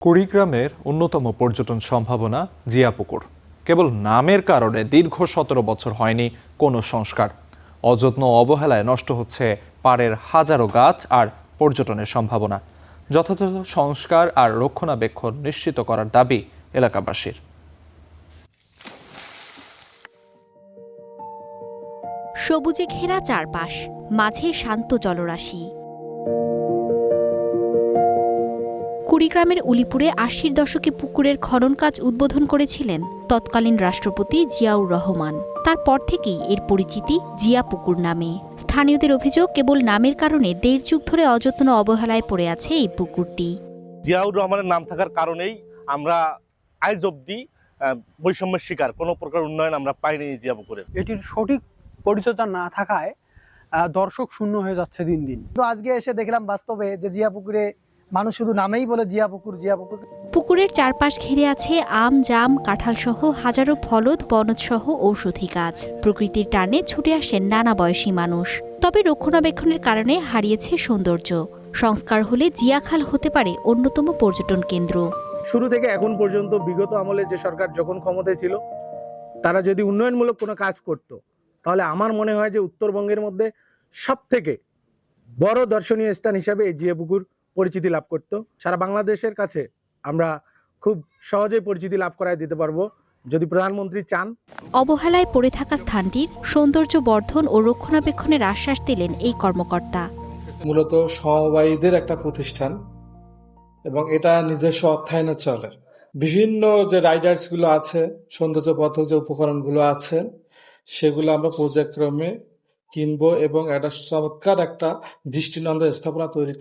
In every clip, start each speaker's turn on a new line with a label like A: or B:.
A: কুড়িগ্রামের অন্যতম পর্যটন সম্ভাবনা জিয়াপুকুর। কেবল নামের কারণে দীর্ঘ 17 বছর হয়নি কোনো সংস্কার। অযত্ন ও অবহেলায় নষ্ট হচ্ছে পাড়ের হাজারো গাছ আর পর্যটনের সম্ভাবনা। যথাযথ সংস্কার আর রক্ষণাবেক্ষণ নিশ্চিত করার দাবি এলাকাবাসীর।
B: সবুজে ঘেরা চারপাশ, মাঝে শান্ত জলরাশি। কুড়িগ্রামের উলিপুরে ৮০-র দশকে পুকুরের খনন কাজ উদ্বোধন করেছিলেন তৎকালীন রাষ্ট্রপতি জিয়াউর রহমান। তারপর থেকেই এর পরিচিতি জিয়া পুকুর নামে। স্থানীয়দের অভিযোগ, কেবল নামের কারণে ১.৫ যুগ ধরে অযত্ন অবহেলায় পড়ে আছে এই পুকুরটি।
C: জিয়াউর রহমানের নাম থাকার কারণেই আমরা আজ অব্দি বৈষম্যের শিকার, কোনো প্রকার উন্নয়ন আমরা পাইনি জিয়া পুকুরে।
D: এটির সঠিক পরিচর্যা না থাকায় দর্শক শূন্য হয়ে যাচ্ছে দিন দিন।
E: তো আজকে এসে দেখলাম বাস্তবে যে জিয়া পুকুরে মানুষ শুধু নামেই বলে জিয়া পুকুর জিয়া পুকুর।
B: পুকুরের চারপাশ ঘিরে আছে আম, জাম, কাঁঠাল সহ হাজারো ফলদ, বনজ সহ ঔষধি গাছ। প্রকৃতির টানে ছুটে আসেন নানা বয়সী মানুষ। তবে রক্ষণাবেক্ষণের কারণে হারিয়েছে সৌন্দর্য। সংস্কার হলে জিয়াখাল হতে পারে অন্যতম পর্যটন কেন্দ্র।
E: শুরু থেকে এখন পর্যন্ত বিগত আমলে যে সরকার যখন ক্ষমতায় ছিল, তারা যদি উন্নয়নমূলক কোনো কাজ করত, তাহলে আমার মনে হয় যে উত্তরবঙ্গের মধ্যে সবথেকে বড় দর্শনীয় স্থান হিসাবে এই জিয়া পুকুর পরিচিতি লাভ করত। সারা বাংলাদেশের কাছে আমরা খুব সহজেই পরিচিতি লাভ করায় দিতে পারবো যদি প্রধানমন্ত্রী চান।
B: অবহেলায় পড়ে থাকা স্থানটির সৌন্দর্য বর্ধন ও রক্ষণাবেক্ষণের আশ্বাস দিলেন এই কর্মকর্তা।
F: মূলত সমবায়ীদের একটা প্রতিষ্ঠান এবং এটা নিজস্ব অর্থায়নে চলে। বিভিন্ন যে রাইডার্স গুলো আছে, সৌন্দর্যবর্ধক যে উপকরণগুলো আছে, সেগুলো আমরা পর্যায়ক্রমে কিনবো এবং একটা চমৎকার একটা দৃষ্টিনন্দন স্থাপনা তৈরি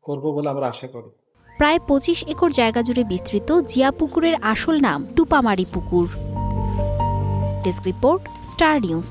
F: করবো বলে আমরা আশা করি।
B: প্রায় ২৫ একর জায়গা জুড়ে বিস্তৃত জিয়া পুকুরের আসল নাম টুপামারি পুকুর। Desk report, star news.